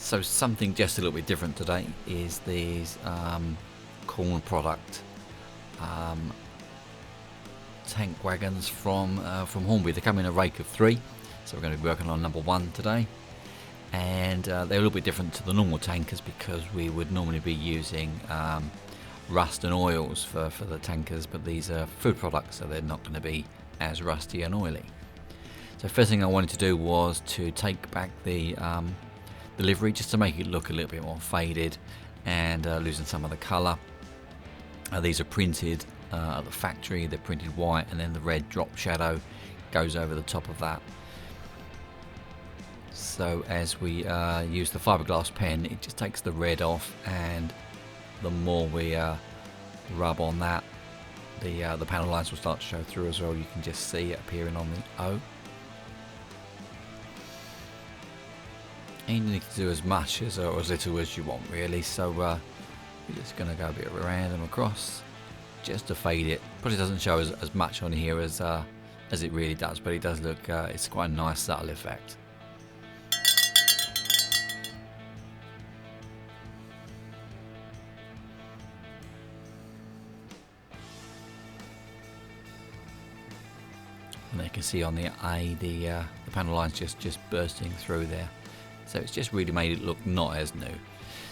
So something just a little bit different today is these corn product tank wagons from Hornby. They come in a rake of 3, so we're going to be working on number 1 today. And they're a little bit different to the normal tankers because we would normally be using rust and oils for the tankers, but these are food products, so they're not going to be as rusty and oily. So first thing I wanted to do was to take back the livery just to make it look a little bit more faded and loosen some of the colour. These are printed at the factory, they're printed white, and then the red drop shadow goes over the top of that. So as we use the fiberglass pen, it just takes the red off, and the more we rub on that, the panel lines will start to show through as well. You can just see it appearing on the O. And you need to do as much or as little as you want, really. So we're just going to go a bit around and across just to fade it. Probably doesn't show as much on here as it really does, but it does look, it's quite a nice subtle effect. And you can see on the A, the panel lines just bursting through there. So it's just really made it look not as new.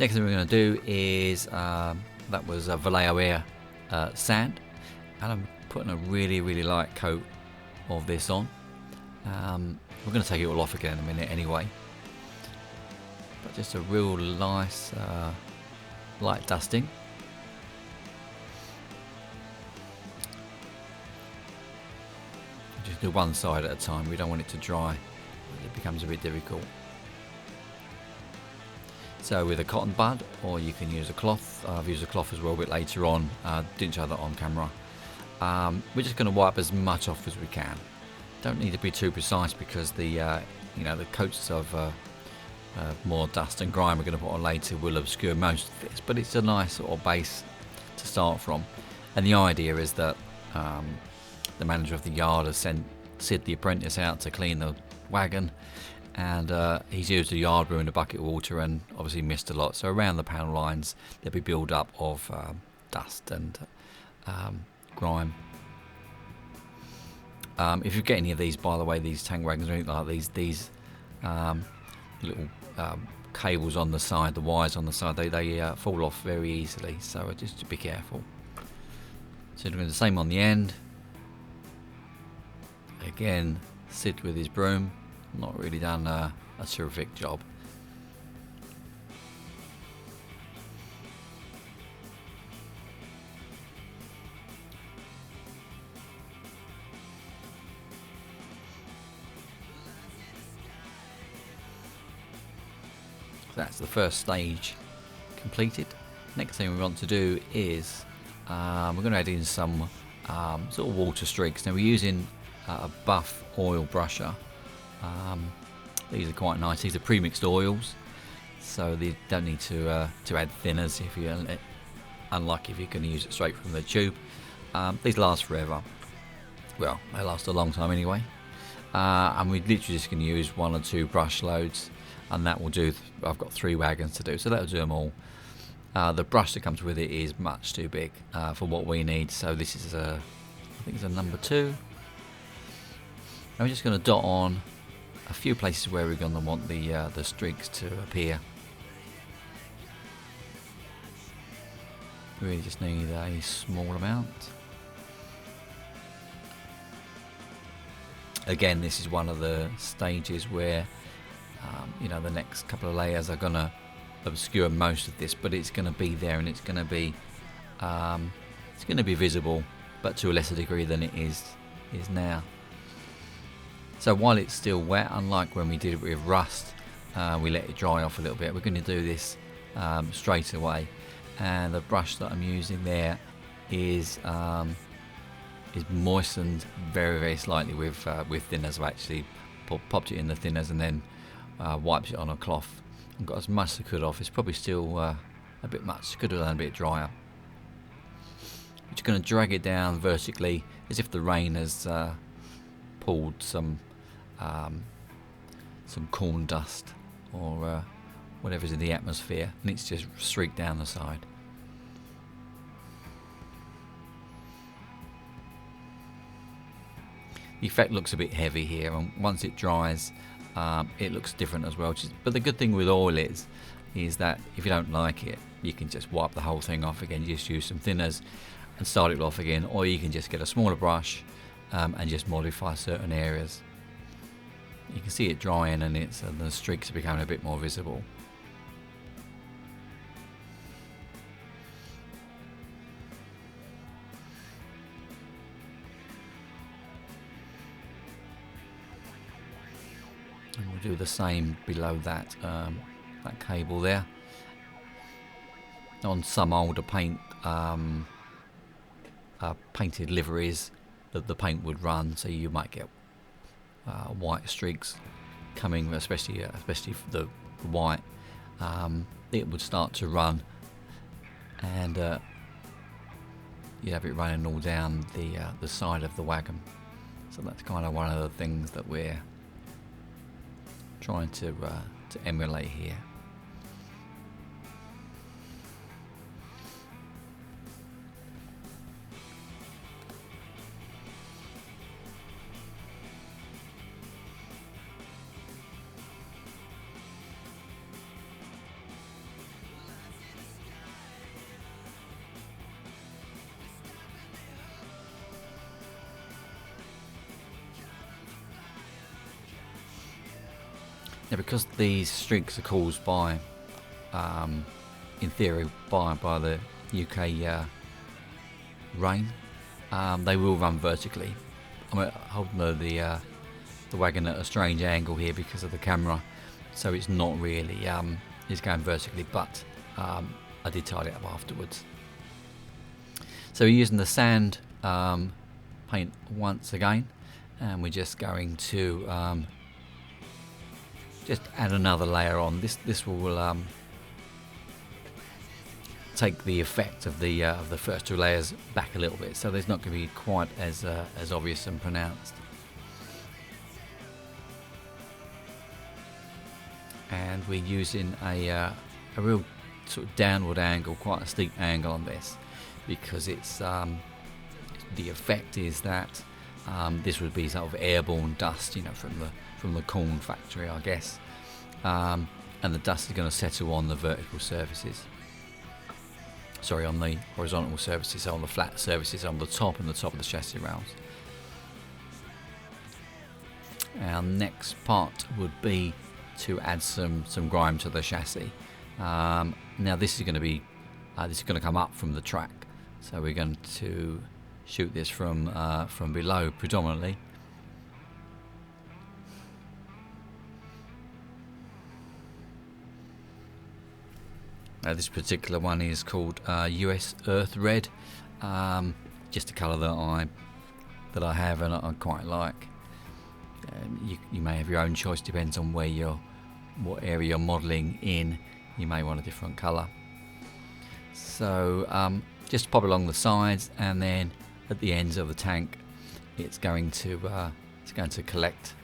Next thing we're going to do is, that was a Vallejo Air sand. And I'm putting a really light coat of this on. We're going to take it all off again in a minute anyway. But just a real nice light dusting. Just do one side at a time, we don't want it to dry, it becomes a bit difficult. So with a cotton bud, or you can use a cloth. I've used a cloth as well a bit later on, didn't show that on camera. We're just going to wipe as much off as we can. Don't need to be too precise because the the coats of more dust and grime we're going to put on later will obscure most of this, but it's a nice sort of base to start from. And the idea is that the manager of the yard has sent Sid the apprentice out to clean the wagon, and he's used a yard broom and a bucket of water and obviously missed a lot. So around the panel lines there'll be build up of dust and grime. If you get any of these, by the way, these tank wagons or anything like these little cables on the side, the wires on the side, they fall off very easily, so just to be careful. So doing the same on the end. Again, Sid with his broom, not really done a terrific job. So that's the first stage completed. Next thing we want to do is we're going to add in some sort of water streaks. Now we're using a buff oil brusher. These are quite nice. These are pre-mixed oils, so they don't need to add thinners if you, unlike if you're going to use it straight from the tube. These last forever. Well, they last a long time anyway. And we're literally just going to use 1 or 2 brush loads, and that will do. I've got 3 wagons to do, so that'll do them all. The brush that comes with it is much too big for what we need, so this is I think it's a number 2. And we're just going to dot on a few places where we're going to want the streaks to appear. We really just need a small amount. Again, this is one of the stages where the next couple of layers are going to obscure most of this, but it's going to be there, and it's going to be visible, but to a lesser degree than it is now. So while it's still wet, unlike when we did it with rust, we let it dry off a little bit. We're going to do this straight away, and the brush that I'm using there is moistened very slightly with thinners. I've actually popped it in the thinners and then wiped it on a cloth and got as much as I could off. It's probably still a bit much, could have done a bit drier. We're just going to drag it down vertically as if the rain has pulled some corn dust or whatever's in the atmosphere, and it's just streaked down the side. The effect looks a bit heavy here, and once it dries, it looks different as well. But the good thing with oil is that if you don't like it, you can just wipe the whole thing off again. You just use some thinners and start it off again, or you can just get a smaller brush and just modify certain areas. You can see it drying, and the streaks are becoming a bit more visible. And we'll do the same below that that cable there. On some older painted liveries, the paint would run, so you might get white streaks coming, especially the white. It would start to run, and you'd have it running all down the side of the wagon. So that's kind of one of the things that we're trying to emulate here. Now, because these streaks are caused by, in theory, by the UK rain, they will run vertically. I'm holding the wagon at a strange angle here because of the camera, so it's not really it's going vertically, but I did tidy it up afterwards. So we're using the sand paint once again, and we're just going to just add another layer on. This will take the effect of the first two layers back a little bit, so there's not going to be quite as obvious and pronounced. And we're using a real sort of downward angle, quite a steep angle on this, because it's the effect is that this would be sort of airborne dust, from the corn factory, I guess, and the dust is going to settle on the vertical surfaces. Sorry, on the horizontal surfaces, so on the flat surfaces on the top and the top of the chassis rails. Our next part would be to add some grime to the chassis. Now this is going to come up from the track, so we're going to shoot this from below predominantly. This particular one is called US Earth Red, just a colour that I have and I quite like. You may have your own choice, depends on what area you're modelling in. You may want a different colour. So just pop along the sides, and then at the ends of the tank, it's going to collect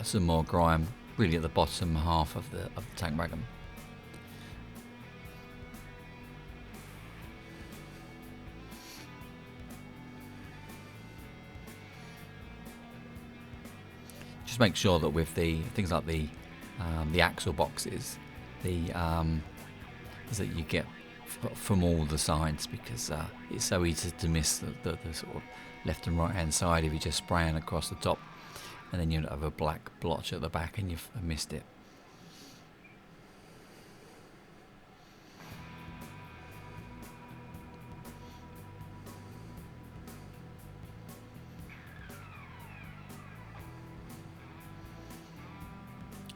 some more grime, really at the bottom half of the tank wagon. Just make sure that with the things like the axle boxes, is that you get from all the sides, because it's so easy to miss the sort of left and right hand side if you just spraying across the top, and then you have a black blotch at the back and you've missed it.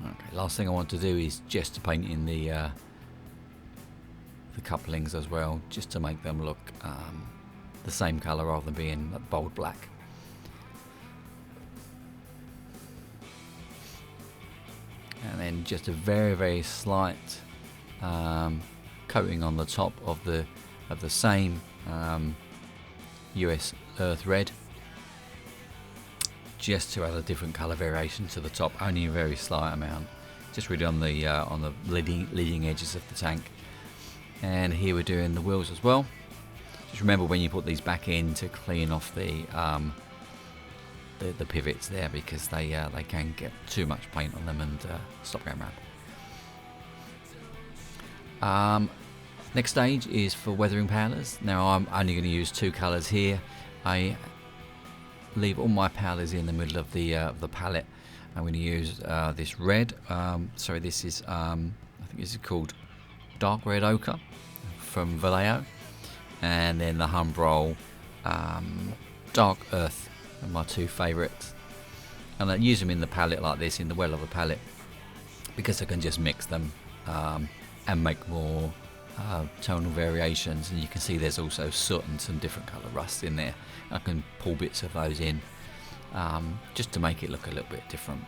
Okay, last thing I want to do is just to paint in the couplings as well, just to make them look the same colour rather than being bold black. And then just a very, very slight coating on the top of the same US Earth Red, just to add a different colour variation to the top, only a very slight amount. just really on the leading edges of the tank. And here we're doing the wheels as well. Just remember when you put these back in to clean off the pivots there, because they can get too much paint on them and stop going round. Next stage is for weathering powders. Now I'm only going to use 2 colours here. I leave all my powders in the middle of the palette. I'm going to use this red. Sorry, this is I think this is called dark red ochre from Vallejo, and then the Humbrol dark earth are my 2 favourites. And I use them in the palette like this, in the well of the palette, because I can just mix them and make more tonal variations. And you can see there's also soot and some different colour rust in there. I can pull bits of those in just to make it look a little bit different.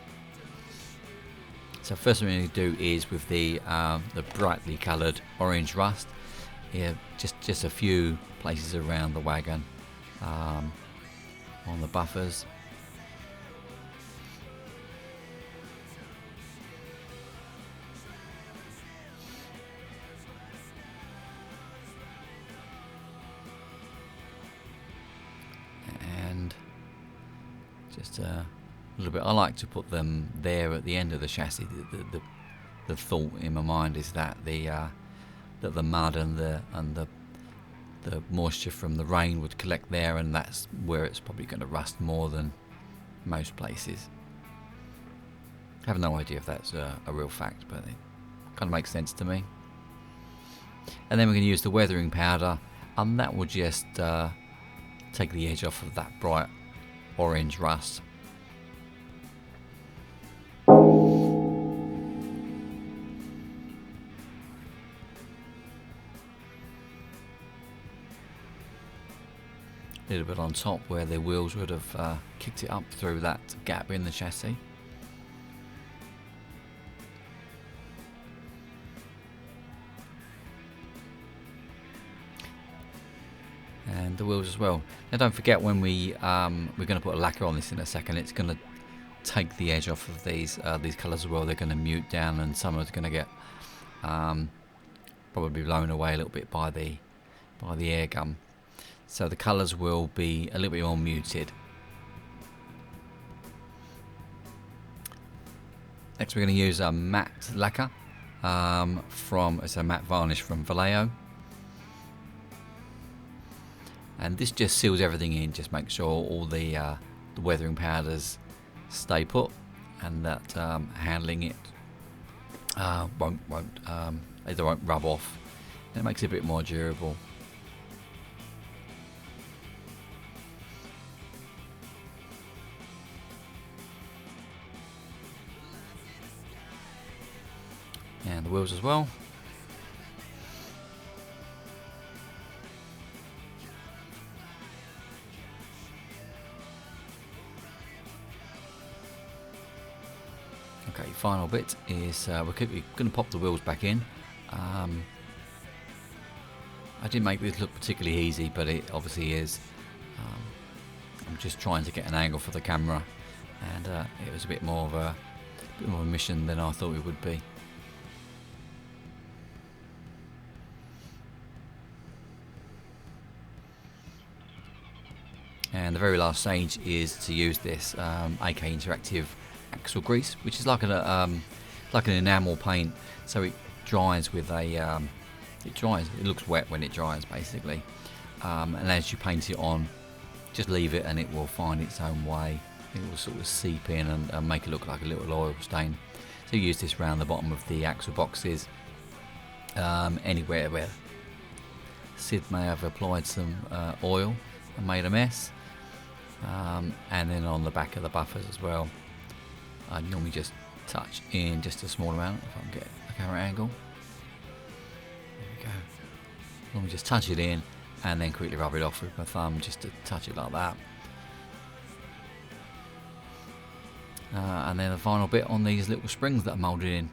So first thing we're going to do is with the brightly coloured orange rust. Yeah, just a few places around the wagon on the buffers. And just a little bit. I like to put them there at the end of the chassis. The thought in my mind is that that the mud and the moisture from the rain would collect there, and that's where it's probably going to rust more than most places. I have no idea if that's a real fact, but it kind of makes sense to me. And then we're going to use the weathering powder, and that will just take the edge off of that bright orange rust. A little bit on top where the wheels would have kicked it up through that gap in the chassis. And the wheels as well. Now don't forget, when we're going to put a lacquer on this in a second, it's going to take the edge off of these colours as well. They're going to mute down, and some are going to get probably blown away a little bit by the air gun. So the colours will be a little bit more muted. Next we're going to use a matte lacquer it's a matte varnish from Vallejo. And this just seals everything in, just make sure all the weathering powders stay put, and that handling it won't rub off. And it makes it a bit more durable. And the wheels as well. Okay, final bit is we're going to pop the wheels back in. I didn't make this look particularly easy, but it obviously is. I'm just trying to get an angle for the camera, and it was a bit more of a mission than I thought it would be. And the very last stage is to use this AK Interactive axle grease, which is like an enamel paint, so it dries with a it looks wet when it dries basically, and as you paint it on, just leave it and it will find its own way. It will sort of seep in and make it look like a little oil stain. So you use this around the bottom of the axle boxes, anywhere where Sid may have applied some oil and made a mess, and then on the back of the buffers as well. I normally just touch in just a small amount if I can get a camera angle. There we go. Normally just touch it in and then quickly rub it off with my thumb, just to touch it like that. And then the final bit on these little springs that are moulded in.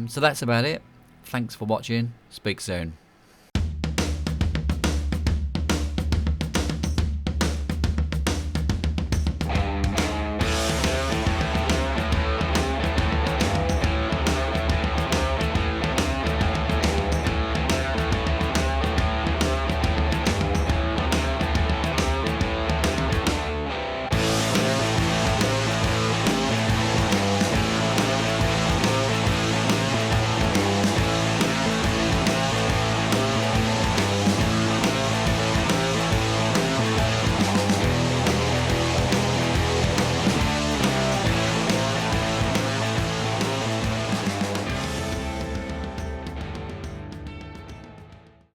So that's about it. Thanks for watching. Speak soon.